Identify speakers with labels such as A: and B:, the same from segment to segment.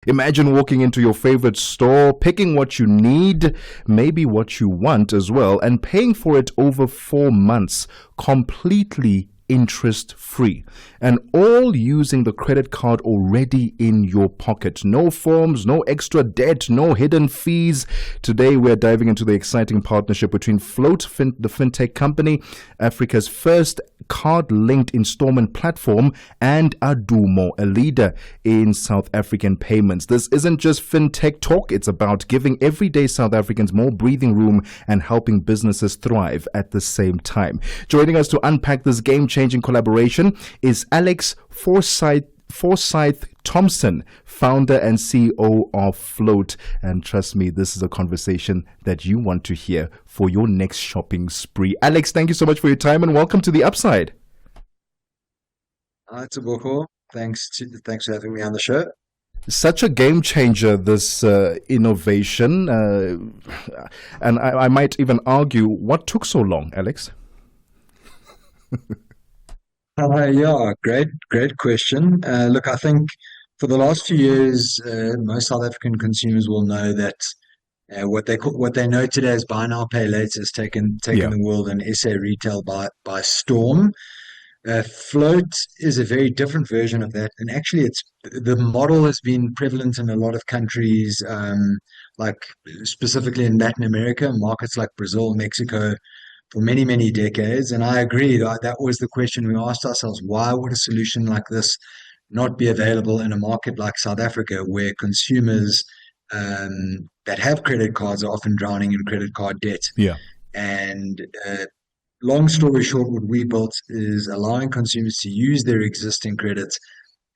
A: Imagine walking into your favorite store, picking what you need, maybe what you want as well, and paying for it over 4 months, completely interest-free, and all using the credit card already in your pocket. No forms, no extra debt, no hidden fees. Today, we're diving into the exciting partnership between Float, the fintech company, Africa's first card-linked installment platform, and Adumo, a leader in South African payments. This isn't just fintech talk. It's about giving everyday South Africans more breathing room and helping businesses thrive at the same time. Joining us to unpack this game-changing collaboration is Alex Forsyth-Thompson, founder and CEO of Float. And trust me, this is a conversation that you want to hear for your next shopping spree. Alex, thank you so much for your time and welcome to The Upside.
B: Hi, Tebogo. Thanks for having me on the show.
A: Such a game changer, this innovation. And I might even argue, what took so long, Alex?
B: Yeah, great question. Look, I think for the last few years, most South African consumers will know that what they know today as buy now, pay later has taken the world and SA retail by storm. Float is a very different version of that, and actually, the model has been prevalent in a lot of countries, like specifically in Latin America, markets like Brazil, Mexico, for many, many decades. And I agree that was the question we asked ourselves: why would a solution like this not be available in a market like South Africa, where consumers that have credit cards are often drowning in credit card debt?
A: Yeah.
B: And long story short, what we built is allowing consumers to use their existing credits,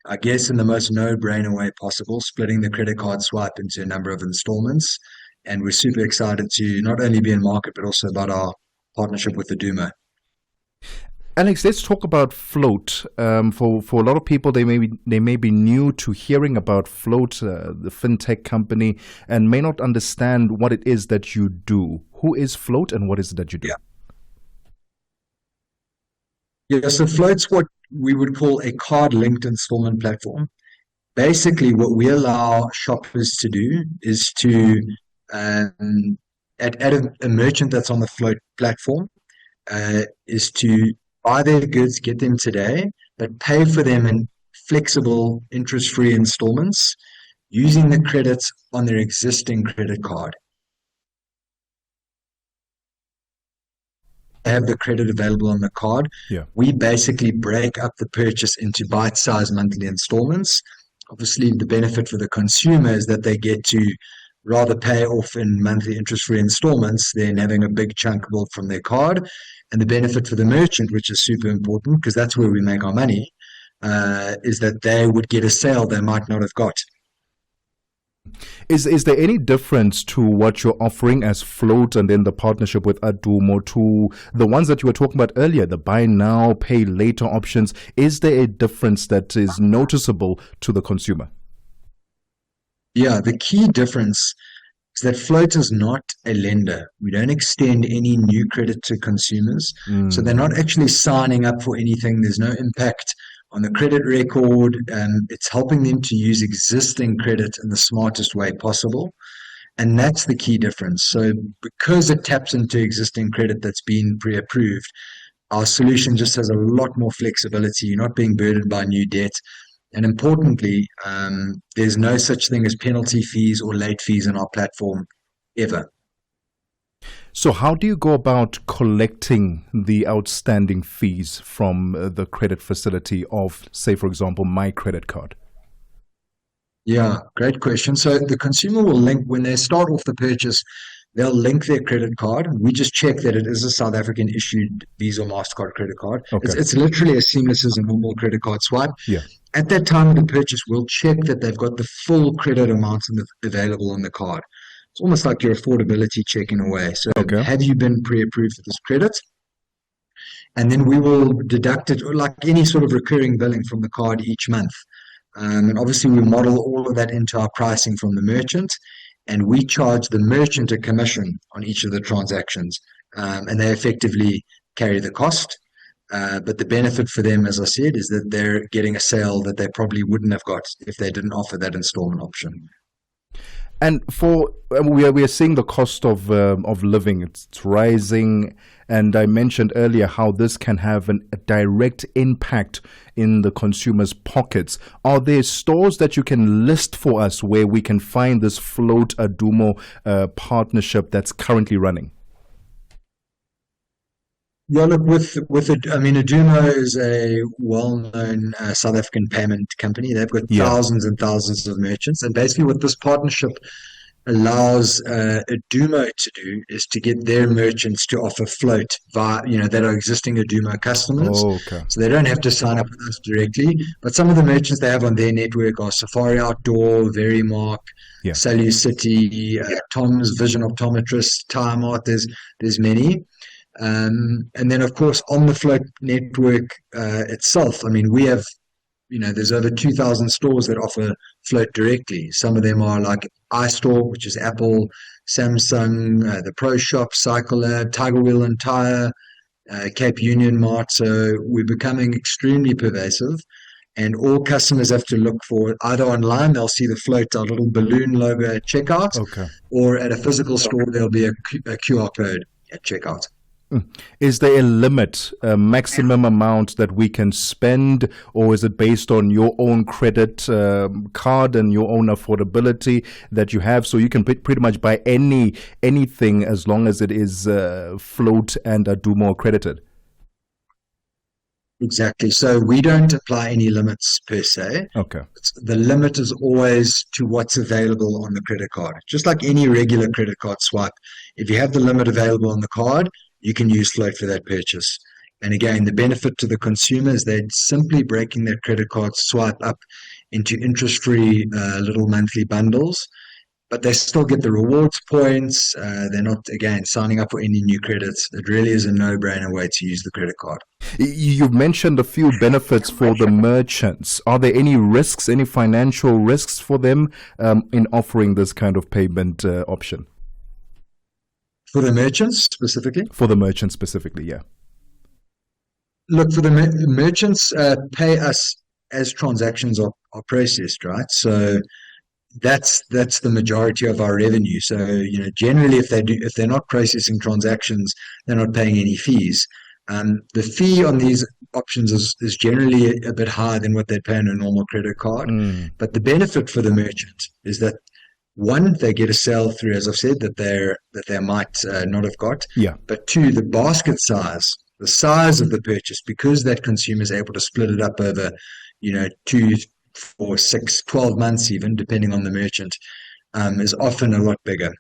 B: I guess, in the most no-brainer way possible, splitting the credit card swipe into a number of installments. And we're super excited to not only be in market, but also about our partnership with Adumo.
A: Alex, let's talk about Float. For a lot of people, they may be new to hearing about Float, the fintech company, and may not understand what it is that you do. Who is Float, and what is it that you do?
B: Yeah, so Float's what we would call a card-linked installment platform. Basically, what we allow shoppers to do is to, at a merchant that's on the Float platform, is to buy their goods, get them today, but pay for them in flexible, interest-free installments using the credits on their existing credit card. Have the credit available on the card.
A: Yeah.
B: We basically break up the purchase into bite-sized monthly installments. Obviously, the benefit for the consumer is that they get to rather pay off in monthly interest-free installments than having a big chunk built from their card. And the benefit for the merchant, which is super important because that's where we make our money, is that they would get a sale they might not have got.
A: Is there any difference to what you're offering as Float and then the partnership with Adumo to the ones that you were talking about earlier, the buy now, pay later options? Is there a difference that is noticeable to the consumer?
B: Yeah, the key difference is that Float is not a lender. We don't extend any new credit to consumers. So they're not actually signing up for anything. There's no impact on the credit record. It's helping them to use existing credit in the smartest way possible. And that's the key difference. So because it taps into existing credit that's been pre-approved, our solution just has a lot more flexibility. You're not being burdened by new debt. And importantly, there's no such thing as penalty fees or late fees on our platform ever.
A: So how do you go about collecting the outstanding fees from the credit facility of, say, for example, my credit card?
B: Yeah, great question. So the consumer will link, when they start off the purchase, they'll link their credit card. We just check that it is a South African issued Visa or MasterCard credit card.
A: Okay.
B: It's literally as seamless as a normal credit card swipe.
A: Yeah.
B: At that time of the purchase, we'll check that they've got the full credit amounts available on the card. It's almost like your affordability check in a way. So have you been pre-approved for this credit? And then we will deduct it like any sort of recurring billing from the card each month. And obviously we model all of that into our pricing from the merchant, and we charge the merchant a commission on each of the transactions. And they effectively carry the cost. But the benefit for them, as I said, is that they're getting a sale that they probably wouldn't have got if they didn't offer that installment option.
A: And for we are seeing the cost of living, it's rising, and I mentioned earlier how this can have a direct impact in the consumer's pockets. Are there stores that you can list for us where we can find this Float Adumo partnership that's currently running?
B: Yeah, look, I mean, Adumo is a well-known South African payment company. They've got
A: Yeah.
B: thousands and thousands of merchants, and basically, what this partnership allows Adumo to do is to get their merchants to offer float via, that are existing Adumo customers.
A: Oh, okay.
B: So they don't have to sign up with us directly. But some of the merchants they have on their network are Safari Outdoor, Verimark,
A: Yeah.
B: Salou City, Tom's Vision Optometrist, Time Art. There's many. And then, of course, on the Float network itself, I mean, we have, there's over 2,000 stores that offer Float directly. Some of them are like iStore, which is Apple, Samsung, the Pro Shop, Cycle Lab, Tiger Wheel and Tire, Cape Union Mart. So we're becoming extremely pervasive. And all customers have to look for either online, they'll see the Float, our little balloon logo at checkout,
A: Okay.
B: or at a physical store, there'll be a QR code at checkout.
A: Is there a limit, a maximum amount that we can spend, or is it based on your own credit card and your own affordability that you have? So you can pretty much buy anything as long as it is Float and Adumo accredited.
B: Exactly. So we don't apply any limits per se.
A: Okay.
B: The limit is always to what's available on the credit card. Just like any regular credit card swipe, if you have the limit available on the card, you can use Float for that purchase. And again, the benefit to the consumer is they're simply breaking that credit card swipe up into interest-free little monthly bundles, but they still get the rewards points. They're not, again, signing up for any new credits. It really is a no-brainer way to use the credit card.
A: You've mentioned a few benefits for the merchants. Are there any risks, any financial risks for them in offering this kind of payment option?
B: For the merchants specifically?
A: For the merchants specifically, yeah.
B: Look, for the merchants, pay us as transactions are processed, right? So that's the majority of our revenue. So, generally, if they're not processing transactions, they're not paying any fees. The fee on these options is generally a bit higher than what they'd pay on a normal credit card. But the benefit for the merchant is that, one, they get a sale through, as I've said, that they might not have got.
A: Yeah.
B: But two, the basket size, the size of the purchase, because that consumer is able to split it up over, 2, 4, 6, 12 months even, depending on the merchant, is often a lot bigger.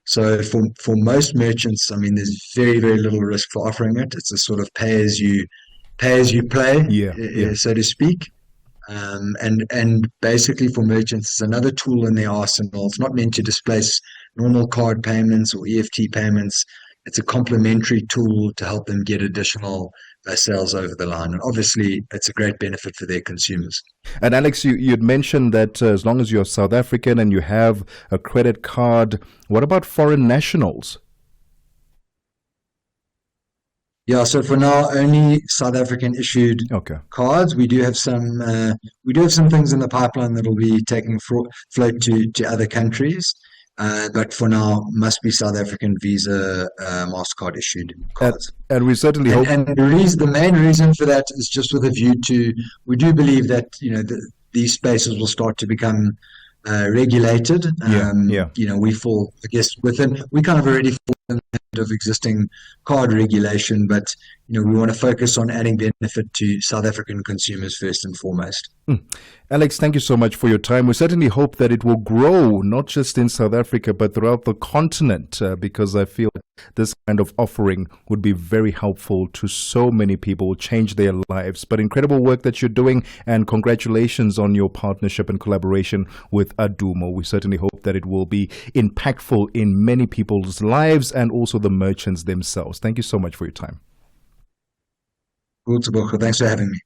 B: So for most merchants, I mean, there's very, very little risk for offering it. It's a sort of pay as you play, so to speak. And basically for merchants, it's another tool in their arsenal. It's not meant to displace normal card payments or EFT payments. It's a complementary tool to help them get additional sales over the line. And obviously, it's a great benefit for their consumers.
A: And Alex, you'd mentioned that as long as you're South African and you have a credit card, what about foreign nationals?
B: Yeah, so for now, only South African issued cards. We do have some things in the pipeline that will be taking Float to other countries. But for now, must be South African Visa, MasterCard issued cards.
A: And we certainly hope.
B: And the main reason for that is just with a view to, we do believe that, these spaces will start to become regulated. We fall, I guess, we kind of already fall in of existing card regulation, but we want to focus on adding benefit to South African consumers first and foremost.
A: Alex, thank you so much for your time. We certainly hope that it will grow, not just in South Africa, but throughout the continent, because I feel this kind of offering would be very helpful to so many people, change their lives. But incredible work that you're doing, and congratulations on your partnership and collaboration with Adumo. We certainly hope that it will be impactful in many people's lives and also the merchants themselves. Thank you so much for your time.
B: Cool, Tebogo. Thanks for having me.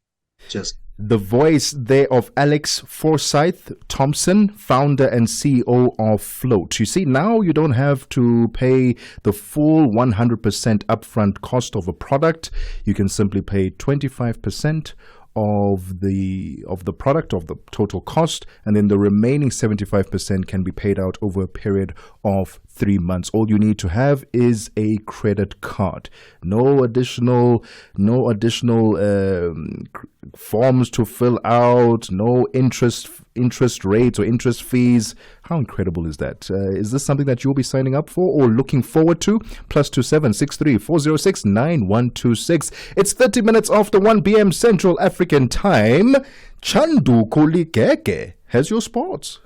B: Cheers.
A: The voice there of Alex Forsyth-Thompson, founder and CEO of Float. You see, now you don't have to pay the full 100% upfront cost of a product. You can simply pay 25% of the product, of the total cost, and then the remaining 75% can be paid out over a period of 3 months. All you need to have is a credit card. No additional forms to fill out, no interest rates or interest fees. How incredible is that? Is this something that you'll be signing up for or looking forward to? +27 63 406 9126. It's 30 minutes after 1 p.m. Central African Time. Chandu Kolikeke has your sports.